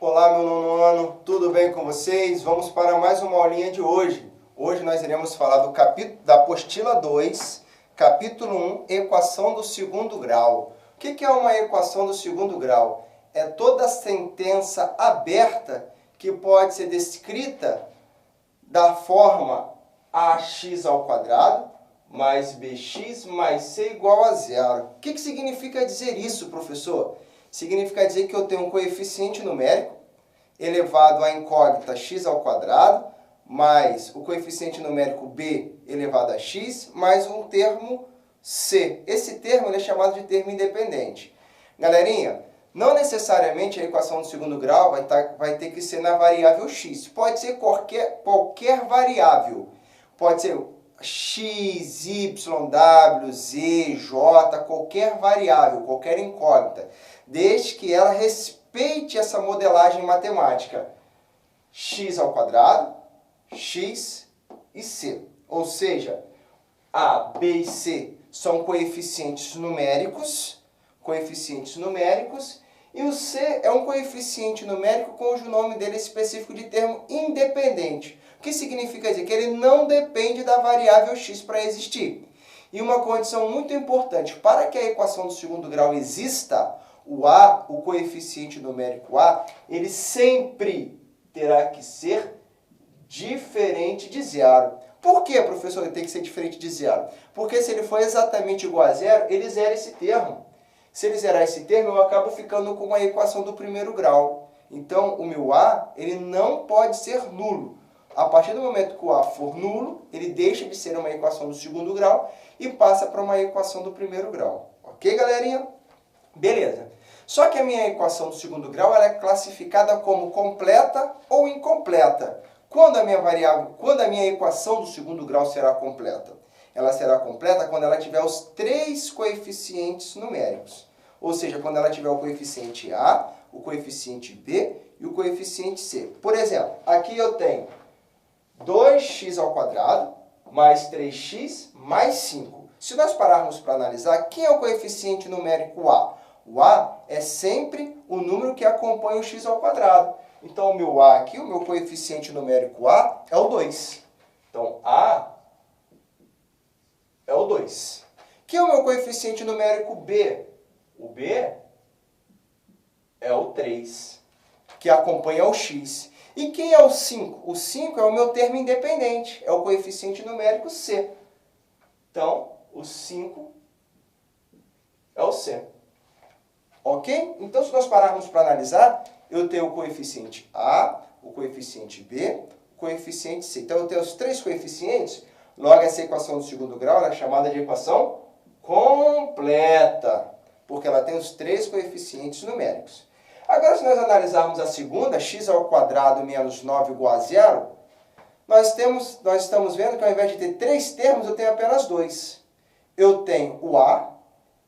Olá, meu nono ano, tudo bem com vocês? Vamos para mais uma aulinha de hoje. Hoje nós iremos falar da apostila 2, capítulo 1, equação do segundo grau. O que é uma equação do segundo grau? É toda sentença aberta que pode ser descrita da forma ax ao quadrado mais bx mais c igual a zero. O que significa dizer isso, professor? Significa dizer que eu tenho um coeficiente numérico elevado à incógnita x ao quadrado, mais o coeficiente numérico b elevado a x, mais um termo c. Esse termo é chamado de termo independente. Galerinha, não necessariamente a equação do segundo grau vai ter que ser na variável x. Pode ser qualquer variável. Pode ser x, y, w, z, j, qualquer variável, qualquer incógnita, desde que ela respeite essa modelagem matemática. X ao quadrado, x e c. Ou seja, a, b e c são coeficientes numéricos, e o c é um coeficiente numérico cujo nome dele é específico de termo independente. O que significa dizer que ele não depende da variável x para existir. E uma condição muito importante, para que a equação do segundo grau exista, o a, o coeficiente numérico a, ele sempre terá que ser diferente de zero. Por que, professor, ele tem que ser diferente de zero? Porque se ele for exatamente igual a zero, ele zera esse termo. Se ele zerar esse termo, eu acabo ficando com a equação do primeiro grau. Então, o meu a, ele não pode ser nulo. A partir do momento que o a for nulo, ele deixa de ser uma equação do segundo grau e passa para uma equação do primeiro grau. Ok, galerinha? Beleza. Só que a minha equação do segundo grau ela é classificada como completa ou incompleta. Quando a minha equação do segundo grau será completa? Ela será completa quando ela tiver os três coeficientes numéricos. Ou seja, quando ela tiver o coeficiente a, o coeficiente b e o coeficiente c. Por exemplo, aqui eu tenho 2x ao quadrado mais 3x mais 5. Se nós pararmos para analisar, quem é o coeficiente numérico a? O a é sempre o número que acompanha o x ao quadrado. Então, o meu a aqui, o meu coeficiente numérico a, é o 2. Então, a é o 2. Quem é o meu coeficiente numérico b? O b é o 3, que acompanha o x. E quem é o 5? O 5 é o meu termo independente, é o coeficiente numérico c. Então, o 5 é o c. Ok? Então, se nós pararmos para analisar, eu tenho o coeficiente a, o coeficiente b, o coeficiente c. Então, eu tenho os três coeficientes, logo essa equação do segundo grau é chamada de equação completa, porque ela tem os três coeficientes numéricos. Agora, se nós analisarmos a segunda, x ao quadrado menos 9 igual a zero, nós estamos vendo que ao invés de ter três termos, eu tenho apenas dois. Eu tenho o a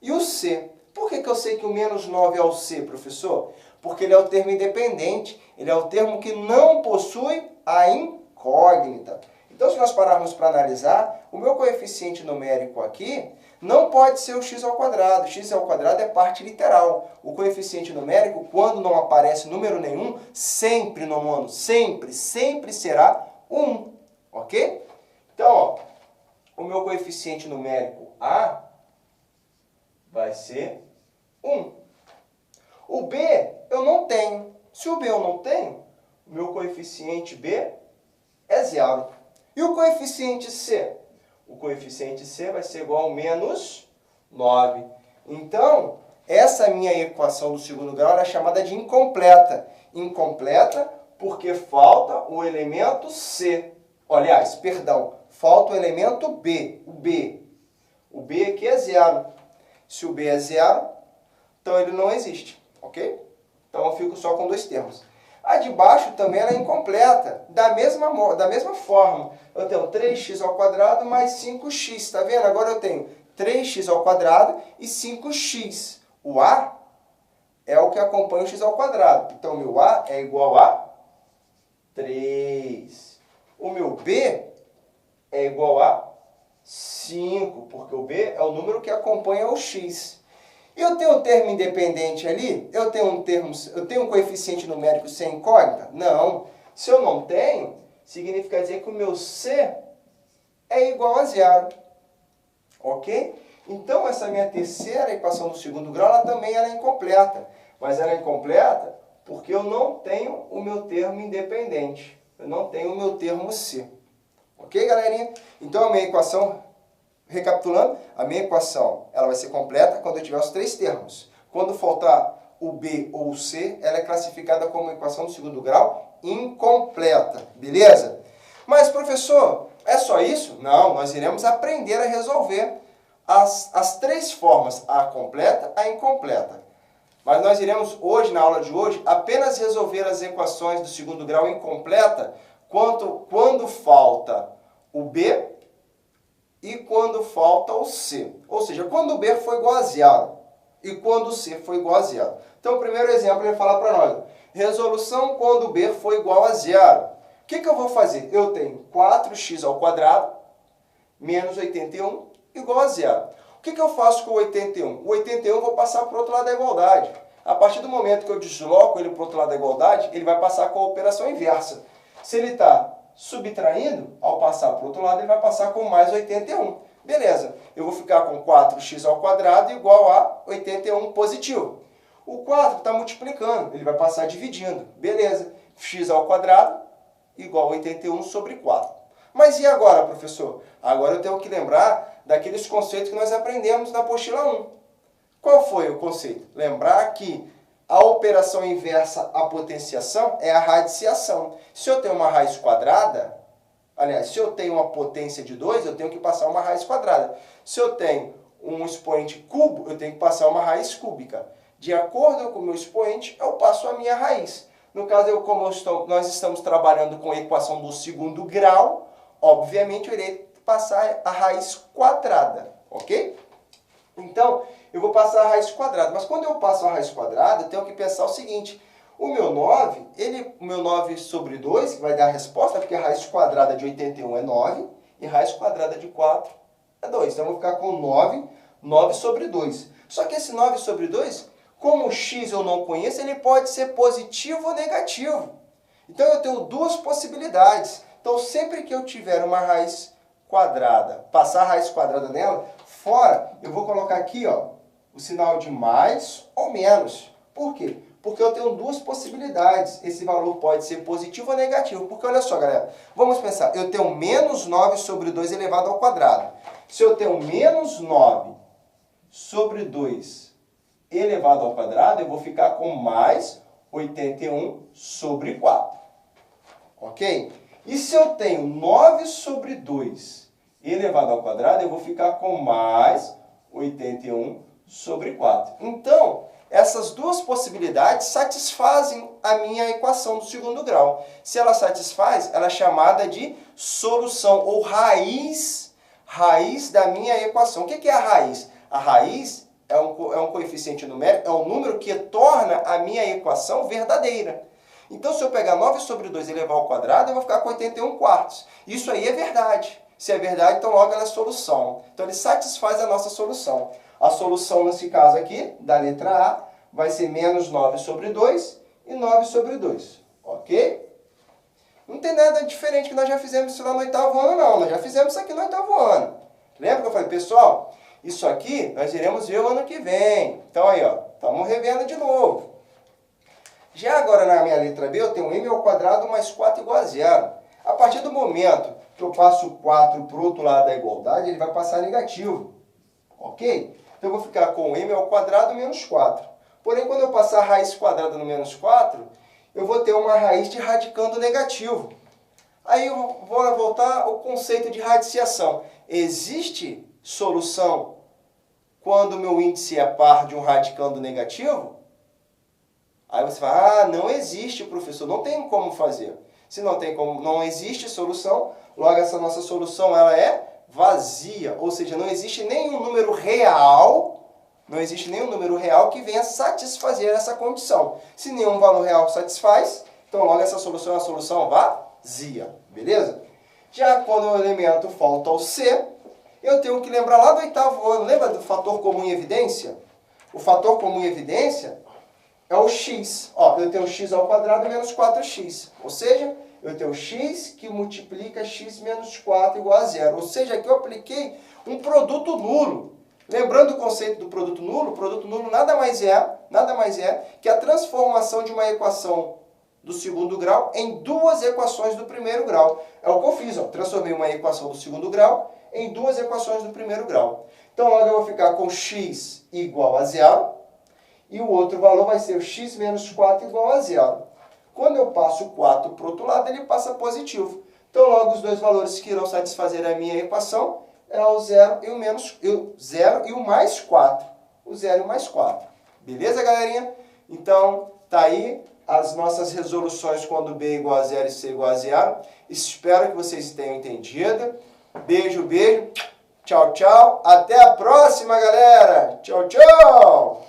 e o c. Por que eu sei que o menos 9 é o c, professor? Porque ele é o termo independente, ele é o termo que não possui a incógnita. Então, se nós pararmos para analisar, o meu coeficiente numérico aqui não pode ser o x ao quadrado. X ao quadrado é parte literal. O coeficiente numérico, quando não aparece número nenhum, sempre, sempre será 1. Ok? Então, ó, o meu coeficiente numérico a vai ser 1. O b eu não tenho. Se o b eu não tenho, o meu coeficiente b é zero. E o coeficiente c? O coeficiente c vai ser igual a menos 9. Então, essa minha equação do segundo grau é chamada de incompleta. Incompleta porque falta o elemento c. Aliás, perdão, falta o elemento b, o b. O b aqui é zero. Se o b é zero, então ele não existe, ok? Então eu fico só com dois termos. A de baixo também ela é incompleta, da mesma forma. Eu tenho 3x ao quadrado mais 5x, está vendo? Agora eu tenho 3x ao quadrado e 5x. O a é o que acompanha o x ao quadrado. Então, o meu a é igual a 3. O meu b é igual a 5, porque o b é o número que acompanha o x. Eu tenho um termo independente ali? Eu tenho um coeficiente numérico sem incógnita? Não. Se eu não tenho, significa dizer que o meu C é igual a zero. Ok? Então, essa minha terceira equação do segundo grau, ela também é incompleta. Mas ela é incompleta porque eu não tenho o meu termo independente. Eu não tenho o meu termo C. Ok, galerinha? Então, a minha equação, recapitulando, a minha equação ela vai ser completa quando eu tiver os três termos. Quando faltar o B ou o C, ela é classificada como equação do segundo grau incompleta. Beleza? Mas, professor, é só isso? Não, nós iremos aprender a resolver as três formas, a completa, a incompleta. Mas nós iremos hoje, na aula de hoje, apenas resolver as equações do segundo grau incompleta quando falta o B e quando falta o C. Ou seja, quando o B for igual a zero e quando o C for igual a zero. Então, o primeiro exemplo ele vai falar para nós. Resolução quando o B for igual a zero. O que eu vou fazer? Eu tenho 4x ao quadrado menos 81 igual a zero. O que eu faço com o 81? O 81 eu vou passar para o outro lado da igualdade. A partir do momento que eu desloco ele para o outro lado da igualdade, ele vai passar com a operação inversa. Se ele está subtraindo, ao passar para o outro lado, ele vai passar com mais 81. Beleza, eu vou ficar com 4x ao quadrado igual a 81 positivo. O 4 está multiplicando, ele vai passar dividindo. Beleza, x ao quadrado igual a 81 sobre 4. Mas e agora, professor? Agora eu tenho que lembrar daqueles conceitos que nós aprendemos na apostila 1. Qual foi o conceito? Lembrar que a operação inversa à potenciação é a radiciação. Se eu tenho uma raiz quadrada, aliás, se eu tenho uma potência de 2, eu tenho que passar uma raiz quadrada. Se eu tenho um expoente cubo, eu tenho que passar uma raiz cúbica. De acordo com o meu expoente, eu passo a minha raiz. No caso, nós estamos trabalhando com a equação do segundo grau, obviamente eu irei passar a raiz quadrada, ok? Então, eu vou passar a raiz quadrada. Mas quando eu passo a raiz quadrada, eu tenho que pensar o seguinte. O meu 9 sobre 2, que vai dar a resposta, porque a raiz quadrada de 81 é 9, e a raiz quadrada de 4 é 2. Então, eu vou ficar com 9 sobre 2. Só que esse 9 sobre 2, como o x eu não conheço, ele pode ser positivo ou negativo. Então, eu tenho duas possibilidades. Então, sempre que eu tiver uma raiz quadrada, passar a raiz quadrada nela, fora, eu vou colocar aqui, ó, o sinal de mais ou menos. Por quê? Porque eu tenho duas possibilidades. Esse valor pode ser positivo ou negativo. Porque olha só, galera, vamos pensar. Eu tenho menos 9 sobre 2 elevado ao quadrado. Se eu tenho menos 9 sobre 2 elevado ao quadrado, eu vou ficar com mais 81 sobre 4. Ok? E se eu tenho 9 sobre 2 elevado ao quadrado, eu vou ficar com mais 81 sobre 4. Então, essas duas possibilidades satisfazem a minha equação do segundo grau. Se ela satisfaz, ela é chamada de solução ou raiz da minha equação. O que é a raiz? A raiz é um coeficiente numérico, é um número que torna a minha equação verdadeira. Então, se eu pegar 9 sobre 2 e elevar ao quadrado, eu vou ficar com 81 quartos. Isso aí é verdade. Se é verdade, então logo ela é solução. Então, ele satisfaz a nossa solução. A solução, nesse caso aqui, da letra A, vai ser menos 9 sobre 2 e 9 sobre 2. Ok? Não tem nada diferente que nós já fizemos isso lá no 8º ano, não. Nós já fizemos isso aqui no 8º ano. Lembra que eu falei, pessoal, isso aqui nós iremos ver o ano que vem. Então, aí, ó, estamos revendo de novo. Já agora, na minha letra B, eu tenho m ao quadrado mais 4 igual a zero. A partir do momento que eu passo o 4 para o outro lado da igualdade, ele vai passar negativo. Ok? Então, eu vou ficar com m ao quadrado menos 4. Porém, quando eu passar a raiz quadrada no menos 4, eu vou ter uma raiz de radicando negativo. Aí eu vou voltar ao conceito de radiciação. Existe solução quando o meu índice é par de um radicando negativo? Aí você fala, não existe, professor, não tem como fazer. Se não tem como, não existe solução, logo essa nossa solução ela é vazia, ou seja, não existe nenhum número real, que venha satisfazer essa condição. Se nenhum valor real satisfaz, então logo essa solução é uma solução vazia, beleza? Já quando o elemento falta o C, eu tenho que lembrar lá do 8º ano, lembra do fator comum em evidência? o fator comum em evidência é o x. Ó, eu tenho x ao quadrado menos 4x. Ou seja, eu tenho x que multiplica x menos 4 igual a zero. Ou seja, aqui eu apliquei um produto nulo. Lembrando o conceito do produto nulo nada mais é que a transformação de uma equação do segundo grau em duas equações do primeiro grau. É o que eu fiz, ó. Transformei uma equação do segundo grau em duas equações do primeiro grau. Então, logo eu vou ficar com x igual a zero e o outro valor vai ser o x menos 4 igual a zero. Quando eu passo o 4 para o outro lado, ele passa positivo. Então, logo os dois valores que irão satisfazer a minha equação é o 0 e o mais 4. O 0 e o mais 4. Beleza, galerinha? Então, tá aí as nossas resoluções quando b igual a 0 e c igual a 0. Espero que vocês tenham entendido. Beijo, beijo. Tchau, tchau. Até a próxima, galera. Tchau, tchau.